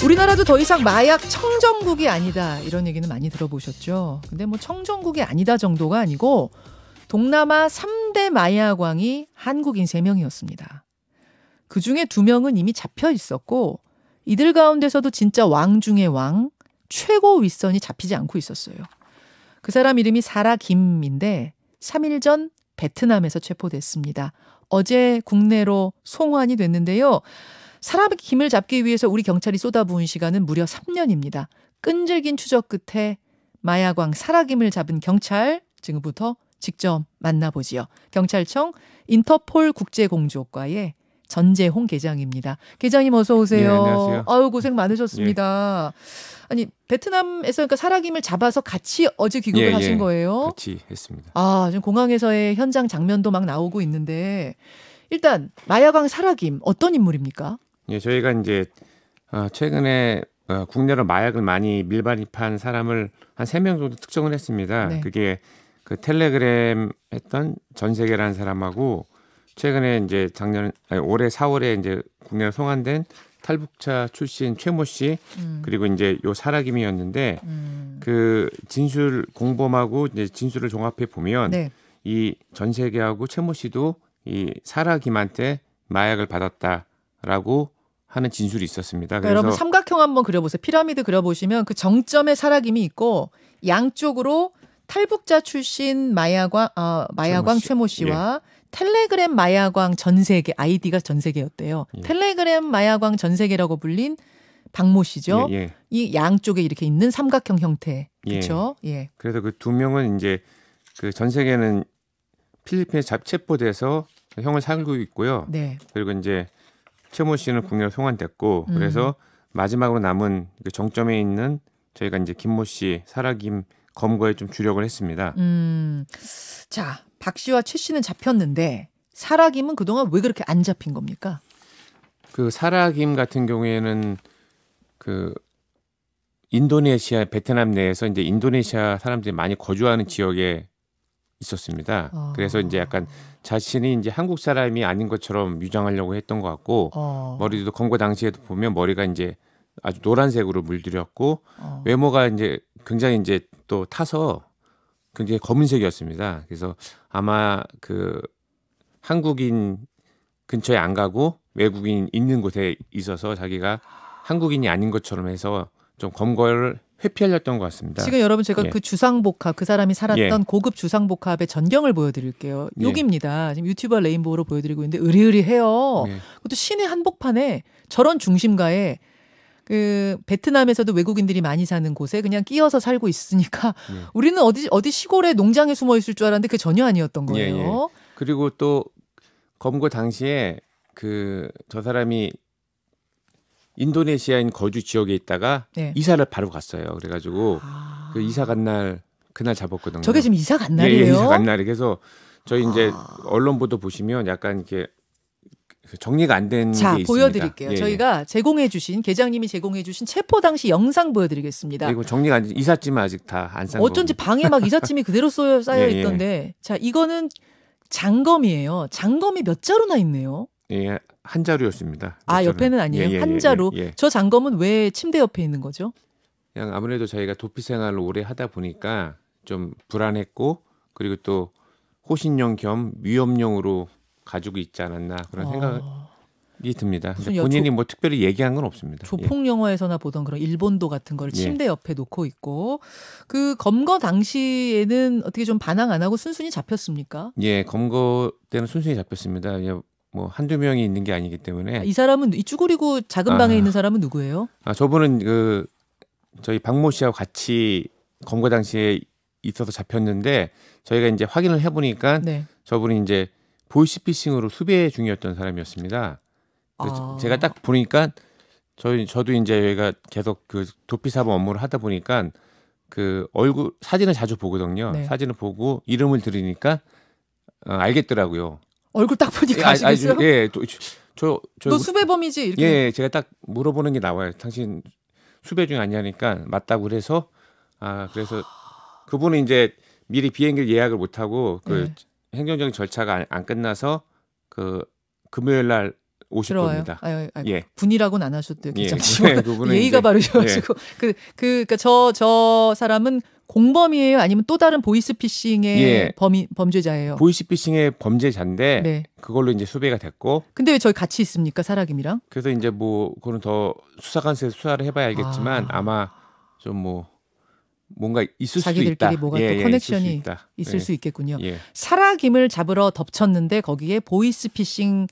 우리나라도 더 이상 마약 청정국이 아니다 이런 얘기는 많이 들어보셨죠. 근데 뭐 청정국이 아니다 정도가 아니고 동남아 3대 마약왕이 한국인 3명이었습니다. 그중에 2명은 이미 잡혀 있었고 이들 가운데서도 진짜 왕 중의 왕, 최고 윗선이 잡히지 않고 있었어요. 그 사람 이름이 사라 김인데 3일 전 베트남에서 체포됐습니다. 어제 국내로 송환이 됐는데요. 사라 김을 잡기 위해서 우리 경찰이 쏟아부은 시간은 무려 3년입니다. 끈질긴 추적 끝에 마약왕 사라 김을 잡은 경찰 지금부터 직접 만나보지요. 경찰청 인터폴 국제공조과의 전재홍 계장입니다. 계장님 어서 오세요. 네, 안녕하세요. 아유 고생 많으셨습니다. 아니 베트남에서 그러니까 사라 김을 잡아서 같이 어제 귀국을 하신 거예요? 같이 했습니다. 아 지금 공항에서의 현장 장면도 막 나오고 있는데 일단 마약왕 사라 김 어떤 인물입니까? 예, 저희가 이제 최근에 국내로 마약을 많이 밀반입한 사람을 한 3명 정도 특정을 했습니다. 네. 그게 그 텔레그램 했던 전세계라는 사람하고 최근에 이제 올해 4월에 이제 국내로 송환된 탈북자 출신 최모 씨 그리고 이제 요 사라김이었는데 그 진술 공범하고 이제 진술을 종합해 보면 네. 이 전세계하고 최모 씨도 이 사라김한테 마약을 받았다라고 하는 진술이 있었습니다. 그러니까 여러분 삼각형 한번 그려보세요. 피라미드 그려보시면 그 정점에 사라 김이 있고 양쪽으로 탈북자 출신 마약왕 최모 씨와 텔레그램 마약왕 전세계 아이디가 전세계였대요. 텔레그램 마약왕 전세계라고 불린 박모 씨죠. 이 양쪽에 이렇게 있는 삼각형 형태. 그렇죠? 예. 그래서 그 2명은 이제 그 전세계는 필리핀에 체포돼서 형을 살고 있고요. 네. 그리고 이제 최모 씨는 국내로 송환됐고 그래서 마지막으로 남은 그 정점에 있는 저희가 이제 김모 씨, 사라김 검거에 좀 주력을 했습니다. 자, 박 씨와 최 씨는 잡혔는데 사라김은 그동안 왜 그렇게 안 잡힌 겁니까? 그 사라김 같은 경우에는 그 인도네시아, 베트남 내에서 이제 인도네시아 사람들이 많이 거주하는 지역에 있었습니다. 그래서 이제 약간 자신이 이제 한국 사람이 아닌 것처럼 유장하려고 했던 것 같고 머리도 검거 당시에도 보면 머리가 이제 아주 노란색으로 물들였고 외모가 이제 굉장히 이제 또 타서 굉장히 검은색이었습니다. 그래서 아마 그 한국인 근처에 안 가고 외국인 있는 곳에 있어서 자기가 한국인이 아닌 것처럼 해서 좀 검거를 회피하렸던 것 같습니다. 지금 여러분 제가 그 주상복합 그 사람이 살았던 고급 주상복합의 전경을 보여드릴게요. 여기입니다. 지금 유튜버 레인보우로 보여드리고 있는데 으리으리해요. 그것도 시내 한복판에 저런 중심가에 그 베트남에서도 외국인들이 많이 사는 곳에 그냥 끼어서 살고 있으니까 우리는 어디 시골에 농장에 숨어 있을 줄 알았는데 그게 전혀 아니었던 거예요. 그리고 또 검거 당시에 그 저 사람이 인도네시아인 거주 지역에 있다가 이사를 바로 갔어요. 그래가지고 그 이사 간 날 그날 잡았거든요. 저게 지금 이사 간 날이에요? 이사 간 날이. 그래서 저희 이제 언론 보도 보시면 약간 이렇게 정리가 안 된 게 있습니다. 보여드릴게요. 저희가 제공해주신 계장님이 제공해주신 체포 당시 영상 보여드리겠습니다. 이거 정리가 안 된 이삿짐은 아직 다 안 싼 거. 어쩐지 방에 막 이삿짐이 그대로 쌓여 있던데. 자, 이거는 장검이에요. 장검이 몇 자루나 있네요. 예, 한 자루였습니다. 옆에는 아니에요. 한 자루. 저 장검은 왜 침대 옆에 있는 거죠? 그냥 아무래도 저희가 도피 생활을 오래 하다 보니까 좀 불안했고 그리고 또 호신용 겸 위험용으로 가지고 있지 않았나 그런 생각이 듭니다. 근데 본인이 뭐 특별히 얘기한 건 없습니다. 조폭 영화에서나 보던 그런 일본도 같은 걸 침대 옆에 놓고 있고 그 검거 당시에는 어떻게 좀 반항 안 하고 순순히 잡혔습니까? 예, 검거 때는 순순히 잡혔습니다. 뭐 한두 명이 있는 게 아니기 때문에. 이 사람은 이 쭈그리고 작은 방에 있는 사람은 누구예요? 저분은 그 저희 박모 씨하고 같이 검거 당시에 있어서 잡혔는데 저희가 이제 확인을 해보니까 저분이 이제 보이스피싱으로 수배 중이었던 사람이었습니다. 그래서 제가 딱 보니까 저도 이제 여기가 계속 그 도피 사범 업무를 하다 보니까 그 얼굴 사진을 자주 보거든요. 사진을 보고 이름을 들으니까 알겠더라고요. 얼굴 딱 보니까 아시겠어요? 너 수배범이지? 이렇게. 제가 딱 물어보는 게 나와요. 당신 수배 중이 아니냐니까 맞다고 그래서 그래서 그분은 이제 미리 비행기 예약을 못 하고 그 행정적인 절차가 안 끝나서 그 금요일 날 오실 들어와요? 겁니다. 예. 분이라고는 안 하셔도 예. 괜찮지만 예의가 바르셔가지고 그러니까 저 사람은 공범이에요? 아니면 또 다른 보이스피싱의 범죄자예요? 보이스피싱의 범죄자인데 네. 그걸로 이제 수배가 됐고. 근데 왜 저희 같이 있습니까, 사라김이랑? 그래서 이제 뭐 그거는 더 수사관에서 수사를 해봐야 알겠지만 아마 좀 뭐 뭔가 있을 수도 있다. 자기들끼리 뭐가 또 커넥션이 있을 수 있겠군요. 사라김을 잡으러 덮쳤는데 거기에 보이스피싱으로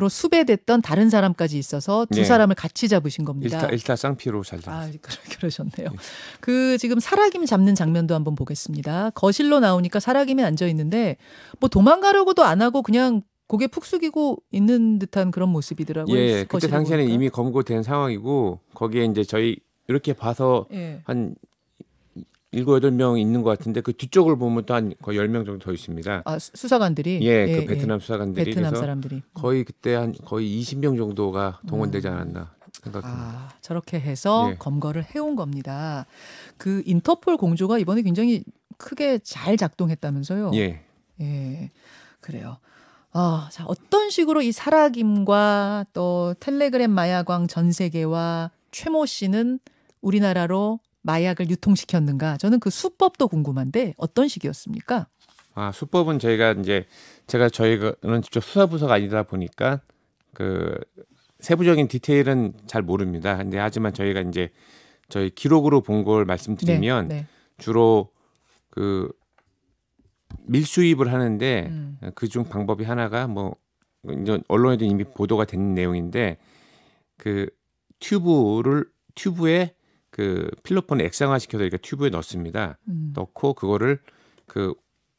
수배됐던 다른 사람까지 있어서 두 사람을 같이 잡으신 겁니다. 일타쌍피로 잘 잡았어요. 그러셨네요. 그 지금 사라김 잡는 장면도 한번 보겠습니다. 거실로 나오니까 사라김이 앉아 있는데 뭐 도망가려고도 안 하고 그냥 고개 푹 숙이고 있는 듯한 그런 모습이더라고요. 예, 그때 당시에는 보니까. 이미 검거된 상황이고 거기에 이제 저희 이렇게 봐서 한 7, 8명 있는 것 같은데 그 뒤쪽을 보면 또 한 거의 10명 정도 더 있습니다. 수사관들이? 그 베트남 수사관들이. 베트남 사람들이. 거의 그때 한 거의 20명 정도가 동원되지 않았나 생각합니다. 저렇게 해서 검거를 해온 겁니다. 그 인터폴 공조가 이번에 굉장히 크게 잘 작동했다면서요? 예, 그래요. 자, 어떤 식으로 이 사라김과 또 텔레그램 마야광 전 세계와 최모 씨는 우리나라로 마약을 유통시켰는가? 저는 그 수법도 궁금한데 어떤 식이었습니까? 수법은 저희는 직접 수사부서가 아니다 보니까 그 세부적인 디테일은 잘 모릅니다. 근데 하지만 저희가 이제 저희 기록으로 본 걸 말씀드리면 주로 그 밀수입을 하는데 그중 방법이 하나가 뭐 이제 언론에도 이미 보도가 된 내용인데 그 튜브에 그 필로폰을 액상화시켜서 이렇게 튜브에 넣습니다. 넣고 그거를 그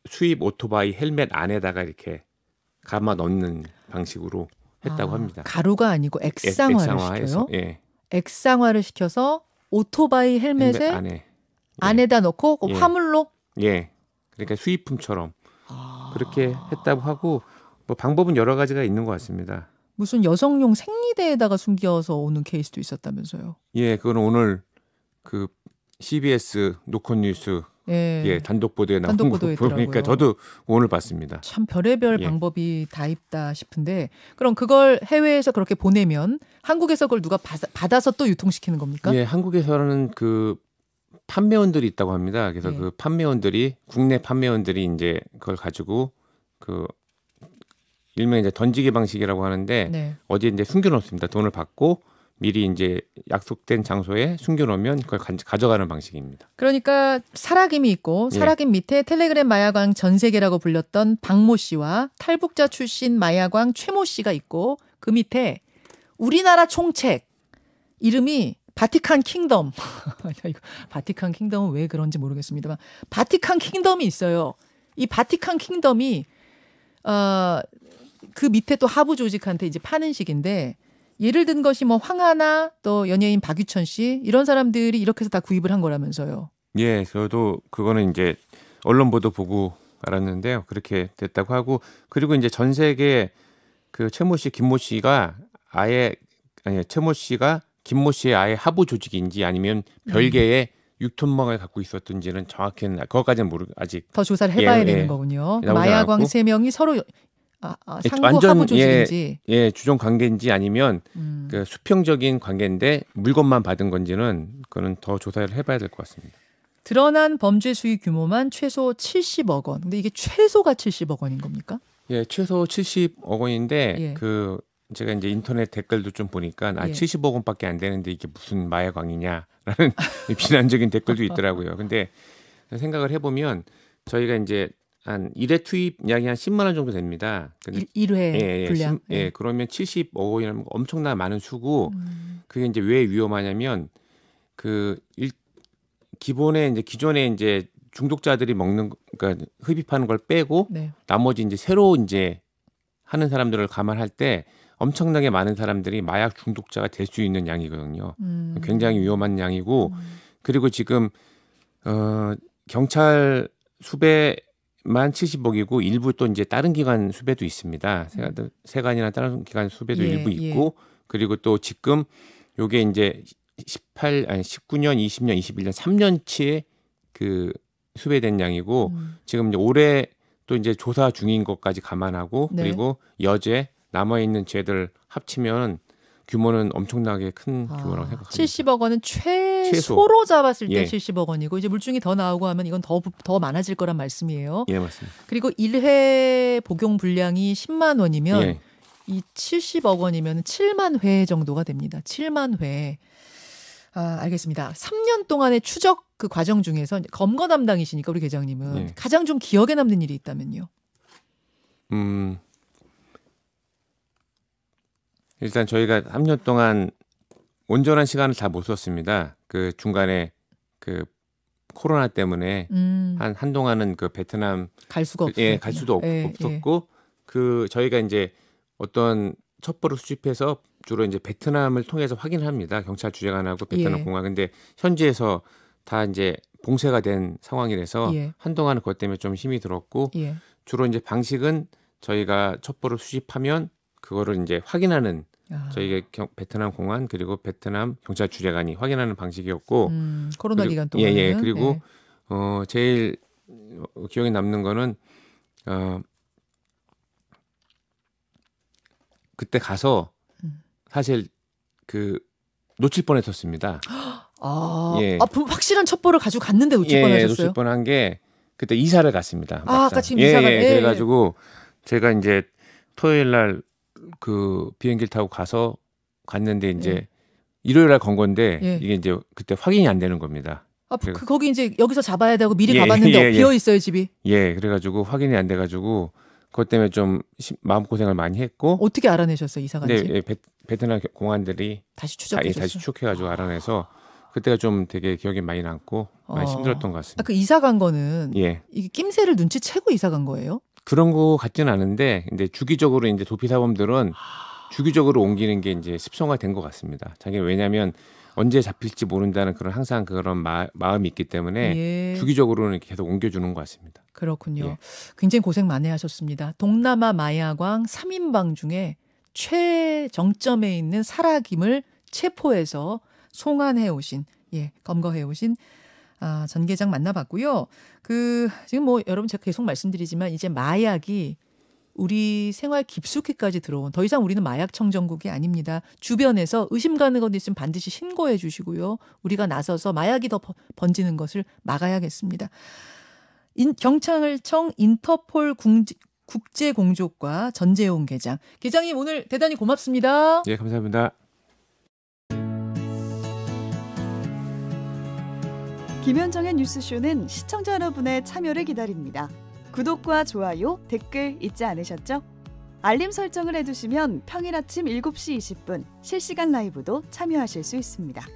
수입 오토바이 헬멧 안에다가 이렇게 감아 넣는 방식으로 했다고 합니다. 가루가 아니고 액상화를 시켜요? 액상화를 시켜서 오토바이 헬멧에 안에다 넣고 화물로? 그러니까 수입품처럼 그렇게 했다고 하고 뭐 방법은 여러 가지가 있는 것 같습니다. 무슨 여성용 생리대에다가 숨겨서 오는 케이스도 있었다면서요? 그거는 오늘 그 CBS 노컷뉴스 단독 보도에 나온 거 보니까 저도 오늘 봤습니다. 참 별의별 방법이 다 있다 싶은데 그럼 그걸 해외에서 그렇게 보내면 한국에서 그걸 누가 받아서 또 유통시키는 겁니까? 한국에서는 그 판매원들이 있다고 합니다. 그래서 그 국내 판매원들이 이제 그걸 가지고 그 일명 이제 던지기 방식이라고 하는데 어디에 이제 숨겨놓습니다. 돈을 받고 미리 이제 약속된 장소에 숨겨놓으면 그걸 가져가는 방식입니다. 그러니까 사라김이 있고 사라김 밑에 텔레그램 마야광 전 세계라고 불렸던 박모 씨와 탈북자 출신 마야광 최모 씨가 있고 그 밑에 우리나라 총책 이름이 바티칸 킹덤. 이거 바티칸 킹덤은 왜 그런지 모르겠습니다만 바티칸 킹덤이 있어요. 이 바티칸 킹덤이 그 밑에 또 하부 조직한테 이제 파는 식인데 예를 든 것이 뭐 황하나 또 연예인 박유천 씨 이런 사람들이 이렇게 해서 다 구입을 한 거라면서요. 저도 그거는 이제 언론 보도 보고 알았는데요. 그렇게 됐다고 하고 그리고 이제 전 세계 그 최모 씨, 김모 씨가 최모 씨가 김모 씨의 아예 하부 조직인지 아니면 별개의 유통망을 갖고 있었던지는 정확히는 그것까지는 아직 더 조사를 해봐야 되는 거군요. 마야광 3명이 서로 상부 하부 조직인지 주종 관계인지 아니면 그 수평적인 관계인데 물건만 받은 건지는 그거는 더 조사를 해봐야 될 것 같습니다. 드러난 범죄 수익 규모만 최소 70억 원. 근데 이게 최소가 70억 원인 겁니까? 최소 70억 원인데 그 제가 이제 인터넷 댓글도 좀 보니까 70억 원밖에 안 되는데 이게 무슨 마야광이냐라는 비난적인 댓글도 있더라고요. 근데 생각을 해보면 저희가 이제 한 1회 투입량이 한 10만 원 정도 됩니다. 1회 분량. 그러면 70억 원이라는 엄청나 많은 수고 그게 이제 왜 위험하냐면 기존에 이제 중독자들이 그러니까 흡입하는 걸 빼고 나머지 이제 새로 이제 하는 사람들을 감안할 때 엄청나게 많은 사람들이 마약 중독자가 될 수 있는 양이거든요. 굉장히 위험한 양이고 그리고 지금 경찰 수배만 70억이고 일부 또 이제 다른 기관 수배도 있습니다. 세관이나 다른 기관 수배도 일부 있고 그리고 또 지금 요게 이제 19년, 20년, 21년 3년치의 그 수배된 양이고 지금 이제 올해 또 이제 조사 중인 것까지 감안하고 그리고 여제 남아있는 죄들 합치면 규모는 엄청나게 큰 규모라고 생각합니다. 70억 원은 최소로 잡았을 때 70억 원이고 이제 물증이 더 나오고 하면 이건 더 많아질 거란 말씀이에요. 예, 맞습니다. 그리고 1회 복용 분량이 10만 원이면 이 70억 원이면 7만 회 정도가 됩니다. 7만 회. 알겠습니다. 3년 동안의 추적 그 과정 중에서 검거 담당이시니까 우리 계장님은 가장 좀 기억에 남는 일이 있다면요? 일단 저희가 3년 동안 온전한 시간을 다 못 썼습니다. 그 중간에 그 코로나 때문에 한동안은 그 베트남 갈 수가 없었고, 갈 수도 없었고 그 저희가 이제 어떤 첩보를 수집해서 주로 이제 베트남을 통해서 확인합니다. 경찰 주재관하고 베트남 공안. 근데 현지에서 다 이제 봉쇄가 된 상황이라서 한동안은 그것 때문에 좀 힘이 들었고 주로 이제 방식은 저희가 첩보를 수집하면 그거를 이제 확인하는 저희가 베트남 공안 그리고 베트남 경찰 주재관이 확인하는 방식이었고 코로나 기간 동안 그리고 제일 기억에 남는 거는 그때 가서 사실 그 놓칠 뻔했었습니다. 확실한 첩보를 가지고 갔는데 놓칠 뻔하셨어요? 놓칠 뻔한 게 그때 이사를 갔습니다. 아까 지금 이사가 그래가지고 제가 이제 토요일 날 그 비행기를 타고 갔는데 이제 일요일 날 건 건데 이게 이제 그때 확인이 안 되는 겁니다. 거기 이제 여기서 잡아야 되고 미리 가봤는데 비어 있어요 집이. 그래가지고 확인이 안 돼가지고 그것 때문에 좀 마음 고생을 많이 했고. 어떻게 알아내셨어요 이사 간지? 네, 베트남 공안들이 다시 추적해가지고 알아내서 그때가 좀 되게 기억에 많이 남고 많이 힘들었던 것 같습니다. 그 이사 간 거는 이게 낌새를 눈치채고 이사 간 거예요? 그런 거 같지는 않은데, 근데 주기적으로 이제 도피 사범들은 주기적으로 옮기는 게 이제 습성화된 것 같습니다. 자기 왜냐하면 언제 잡힐지 모른다는 그런 항상 그런 마음이 있기 때문에 주기적으로는 계속 옮겨주는 것 같습니다. 그렇군요. 굉장히 고생 많이 하셨습니다. 동남아 마야광 3인방 중에 최정점에 있는 사라김을 체포해서 송환해 오신, 검거해 오신 전 계장 만나봤고요. 지금 뭐 여러분 제가 계속 말씀드리지만 이제 마약이 우리 생활 깊숙이까지 들어온, 더 이상 우리는 마약 청정국이 아닙니다. 주변에서 의심 가는 것 있으면 반드시 신고해 주시고요. 우리가 나서서 마약이 더 번지는 것을 막아야겠습니다. 경찰청 인터폴 국제공조과 전재용 계장님 오늘 대단히 고맙습니다. 네, 감사합니다. 김현정의 뉴스쇼는 시청자 여러분의 참여를 기다립니다. 구독과 좋아요, 댓글 잊지 않으셨죠? 알림 설정을 해두시면 평일 아침 7시 20분 실시간 라이브도 참여하실 수 있습니다.